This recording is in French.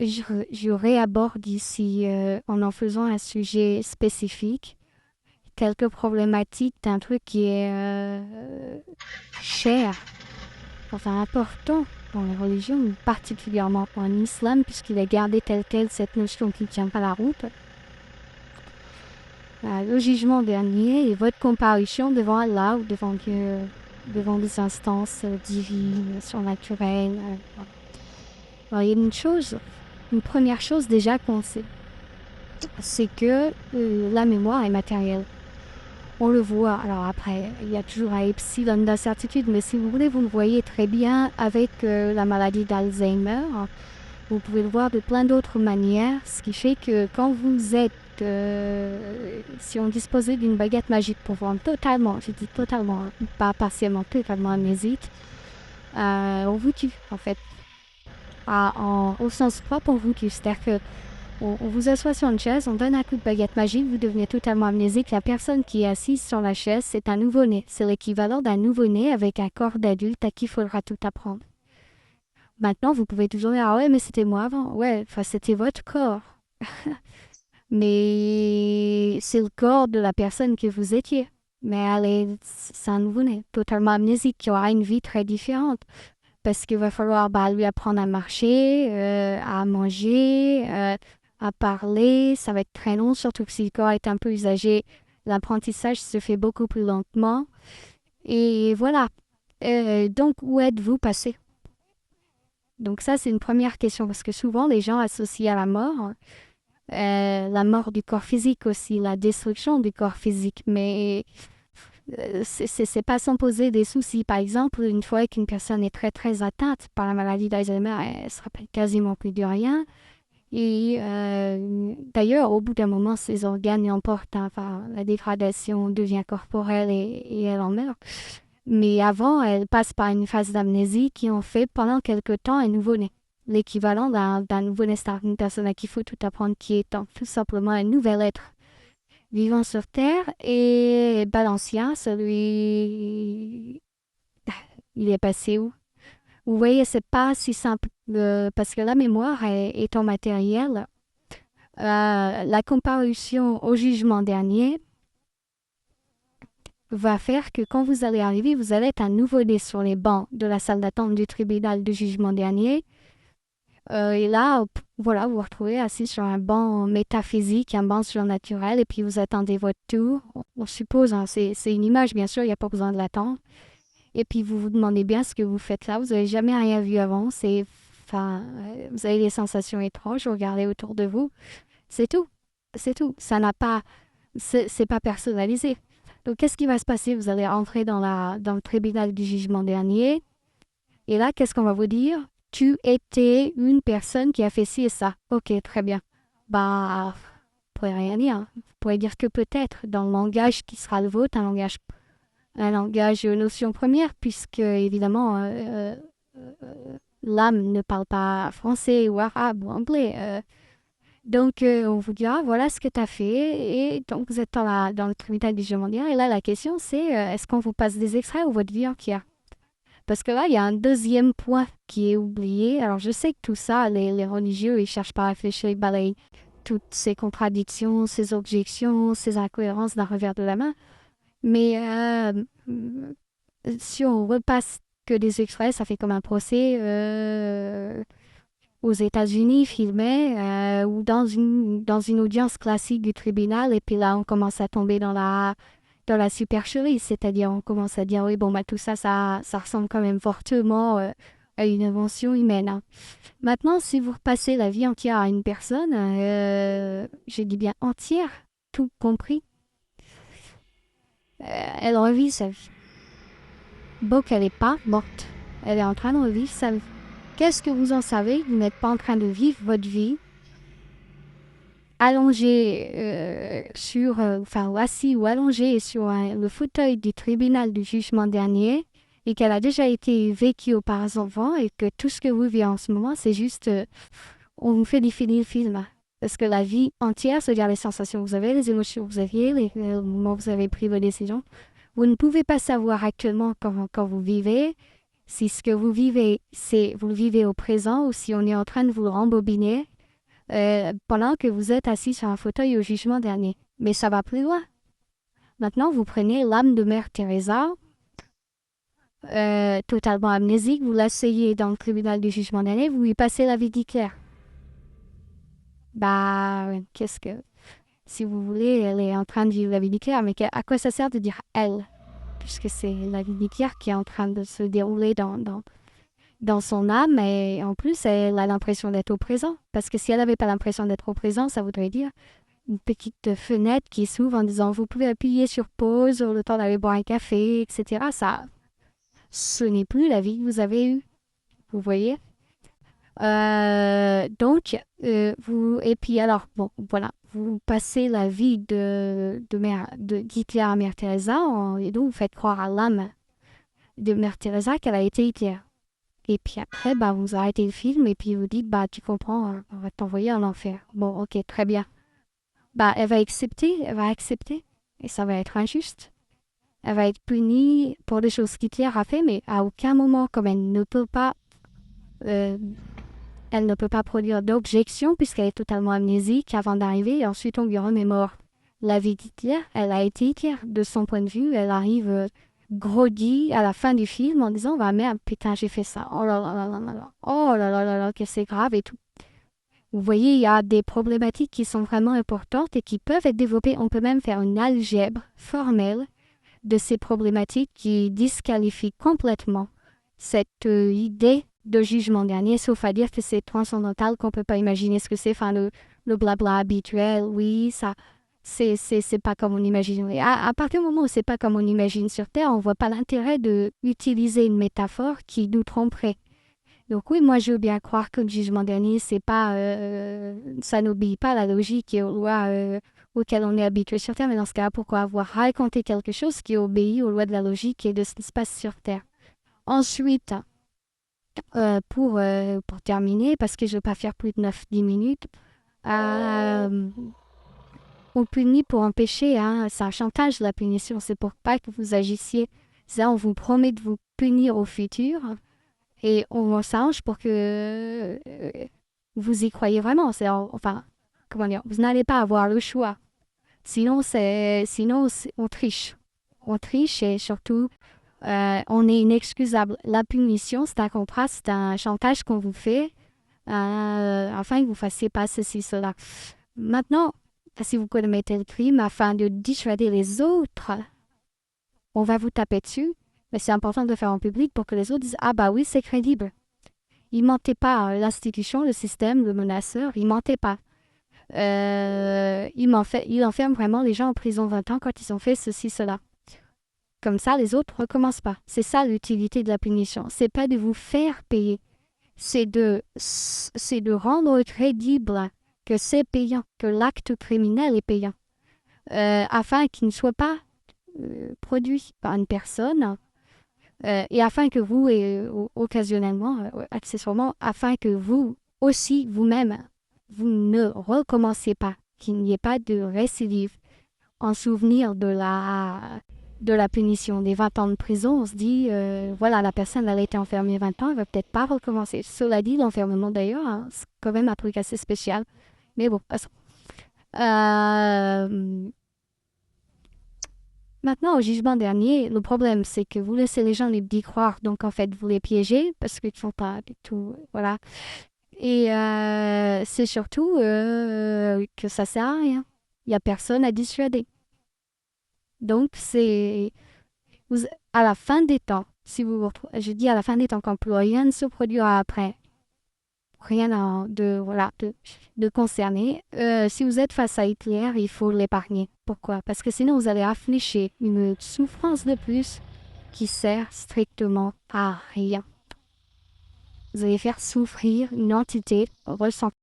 je réaborde ici en faisant un sujet spécifique, quelques problématiques d'un truc qui est cher, enfin important dans les religions, particulièrement en islam, puisqu'il a gardé telle quelle cette notion qui ne tient pas la route. Le jugement dernier et votre comparution devant Allah ou devant Dieu, devant des instances divines, surnaturelles. Alors, il y a une première chose déjà qu'on sait, c'est que la mémoire est matérielle. On le voit, alors après, il y a toujours un epsilon d'incertitude, mais si vous voulez, vous le voyez très bien avec la maladie d'Alzheimer. Vous pouvez le voir de plein d'autres manières, ce qui fait que quand vous êtes, si on disposait d'une baguette magique pour vous rendre totalement, je dis totalement, pas partiellement, totalement amnésique, on vous tue en fait. Au sens propre, on vous tue. C'est-à-dire que on vous assoit sur une chaise, on donne un coup de baguette magique, vous devenez totalement amnésique. La personne qui est assise sur la chaise, c'est un nouveau-né. C'est l'équivalent d'un nouveau-né avec un corps d'adulte à qui il faudra tout apprendre. Maintenant, vous pouvez toujours dire, ah ouais, mais c'était moi avant. Ouais, enfin, c'était votre corps. Mais c'est le corps de la personne que vous étiez. Mais c'est un nouveau-né, totalement amnésique, qui aura une vie très différente. Parce qu'il va falloir lui apprendre à marcher, à manger, à parler. Ça va être très long, surtout que si le corps est un peu usagé, l'apprentissage se fait beaucoup plus lentement. Et voilà. Donc, où êtes-vous passé? Donc ça, c'est une première question, parce que souvent, les gens associent à la mort du corps physique aussi, la destruction du corps physique. Mais c'est pas sans poser des soucis. Par exemple, une fois qu'une personne est très très atteinte par la maladie d'Alzheimer, elle se rappelle quasiment plus de rien. Et d'ailleurs, au bout d'un moment, ses organes emportent, enfin, la dégradation devient corporelle et elle en meurt. Mais avant, elle passe par une phase d'amnésie qui en fait pendant quelque temps un nouveau-né. L'équivalent d'un nouveau-né, c'est une personne à qui il faut tout apprendre, qui est tout simplement un nouvel être vivant sur Terre. Et l'ancien, celui, il est passé où? Vous voyez, c'est pas si simple parce que la mémoire étant matérielle, la comparution au jugement dernier va faire que quand vous allez arriver, vous allez être un nouveau-né sur les bancs de la salle d'attente du tribunal de jugement dernier. Et là, voilà, vous vous retrouvez assis sur un banc métaphysique, un banc surnaturel, et puis vous attendez votre tour. On suppose, hein, c'est une image, bien sûr, il n'y a pas besoin de l'attendre. Et puis vous vous demandez bien ce que vous faites là. Vous n'avez jamais rien vu avant. Vous avez des sensations étranges. Vous regardez autour de vous. C'est tout. C'est tout. Ça n'a pas, c'est pas personnalisé. Donc, qu'est-ce qui va se passer? Vous allez entrer dans le tribunal du jugement dernier. Et là, qu'est-ce qu'on va vous dire? Tu étais une personne qui a fait ci et ça. Ok, très bien. Bah, vous pourrez rien dire. Vous pourrez dire que peut-être dans le langage qui sera le vôtre, un langage notion première, puisque évidemment, l'âme ne parle pas français ou arabe ou anglais. Donc, on vous dira, voilà ce que tu as fait. Et donc, vous êtes dans le tribunal du jugement mondial. Et là, la question, c'est est-ce qu'on vous passe des extraits ou votre vie entière? Parce que là, il y a un deuxième point qui est oublié. Alors, je sais que tout ça, les religieux, ils cherchent pas à réfléchir, ils balayent toutes ces contradictions, ces objections, ces incohérences d'un revers de la main. Mais si on repasse que des extraits, ça fait comme un procès aux États-Unis filmé ou dans une audience classique du tribunal. Et puis là, on commence à tomber dans la supercherie, c'est-à-dire on commence à dire oui, bon, bah, tout ça, ça ressemble quand même fortement à une invention humaine. Hein. Maintenant, si vous repassez la vie entière à une personne, je dis bien entière, tout compris, elle revit sa vie. Bon, qu'elle n'est pas morte, elle est en train de revivre sa vie. Qu'est-ce que vous en savez? Vous n'êtes pas en train de vivre votre vie allongé enfin assis ou allongé sur le fauteuil du tribunal du jugement dernier et qu'elle a déjà été vécue auparavant et que tout ce que vous vivez en ce moment, c'est juste, on vous fait défiler le film. Parce que la vie entière, c'est-à-dire les sensations que vous avez, les émotions que vous aviez, les moments où vous avez pris vos décisions, vous ne pouvez pas savoir actuellement quand vous vivez si ce que vous vivez, c'est vous le vivez au présent ou si on est en train de vous le rembobiner pendant que vous êtes assis sur un fauteuil au jugement dernier. Mais ça va plus loin. Maintenant, vous prenez l'âme de Mère Teresa, totalement amnésique, vous l'asseyez dans le tribunal du jugement dernier, vous lui passez la vie d'Hitler. Bah, qu'est-ce que... Si vous voulez, elle est en train de vivre la vie d'Hitler, mais à quoi ça sert de dire elle? Puisque c'est la vie d'Hitler qui est en train de se dérouler dans son âme, et en plus, elle a l'impression d'être au présent. Parce que si elle n'avait pas l'impression d'être au présent, ça voudrait dire une petite fenêtre qui s'ouvre en disant vous pouvez appuyer sur pause, le temps d'aller boire un café, etc. Ça, ce n'est plus la vie que vous avez eue. Vous voyez? Donc, et puis alors, bon, voilà, vous passez la vie de Hitler à Mère Teresa, et donc vous faites croire à l'âme de Mère Teresa qu'elle a été Hitler. Et puis après, bah, vous arrêtez le film et puis vous dites, bah, tu comprends, on va t'envoyer en enfer. Bon, ok, très bien. Bah, elle va accepter, et ça va être injuste. Elle va être punie pour des choses qu'Hitler a fait, mais à aucun moment, comme euh, elle ne peut pas produire d'objection puisqu'elle est totalement amnésique avant d'arriver, et ensuite on lui remémore la vie d'Hitler. Elle a été Hitler de son point de vue, elle arrive groggy à la fin du film en disant, bah merde, putain, j'ai fait ça, oh là là là là là là, oh là là là là, que c'est grave et tout. Vous voyez, il y a des problématiques qui sont vraiment importantes et qui peuvent être développées. On peut même faire une algèbre formelle de ces problématiques qui disqualifient complètement cette idée de jugement dernier, sauf à dire que c'est transcendantal, qu'on ne peut pas imaginer ce que c'est. Enfin, le blabla habituel, oui, ça, c'est pas comme on imagine. À partir du moment où c'est pas comme on imagine sur Terre, on voit pas l'intérêt d'utiliser une métaphore qui nous tromperait. Donc oui, moi je veux bien croire que le jugement dernier, c'est pas, ça n'obéit pas à la logique et aux lois auxquelles on est habitué sur Terre, mais dans ce cas, pourquoi avoir raconté quelque chose qui obéit aux lois de la logique et de ce qui se passe sur Terre? Ensuite, pour terminer, parce que je ne veux pas faire plus de 9-10 minutes, on punit pour un péché, hein, c'est un chantage la punition, c'est pour pas que vous agissiez. Ça, on vous promet de vous punir au futur. Et on s'arrange pour que vous y croyez vraiment. Enfin, comment dire, vous n'allez pas avoir le choix. Sinon, on triche. On triche et surtout, on est inexcusable. La punition, c'est un contrat, c'est un chantage qu'on vous fait afin que vous fassiez pas ceci, cela. Maintenant, si vous commettez le crime afin de dissuader les autres, on va vous taper dessus. Mais c'est important de le faire en public pour que les autres disent ah bah oui, c'est crédible. Ils mentaient pas, l'institution, le système, le menaceur, ils mentaient pas. Il enferme vraiment les gens en prison 20 ans quand ils ont fait ceci, cela. Comme ça, les autres recommencent pas. C'est ça l'utilité de la punition. C'est pas de vous faire payer. C'est de rendre crédible que c'est payant, que l'acte criminel est payant. Afin qu'il ne soit pas produit par une personne et afin que vous, et occasionnellement, accessoirement, afin que vous aussi, vous-même, vous ne recommencez pas, qu'il n'y ait pas de récidive. En souvenir de la punition des 20 ans de prison, on se dit, voilà, la personne, elle a été enfermée 20 ans, elle va peut-être pas recommencer. Cela dit, l'enfermement d'ailleurs, hein, c'est quand même un truc assez spécial. Mais bon, passons. Maintenant, au jugement dernier, le problème, c'est que vous laissez les gens libres d'y croire, donc en fait, vous les piégez parce qu'ils ne font pas du tout, voilà. Et c'est surtout que ça sert à rien. Il n'y a personne à dissuader. Donc, à la fin des temps, je dis à la fin des temps, quand plus rien ne se produira après, rien de concerné. Si vous êtes face à Hitler, il faut l'épargner. Pourquoi? Parce que sinon, vous allez affliger une souffrance de plus qui sert strictement à rien. Vous allez faire souffrir une entité ressentie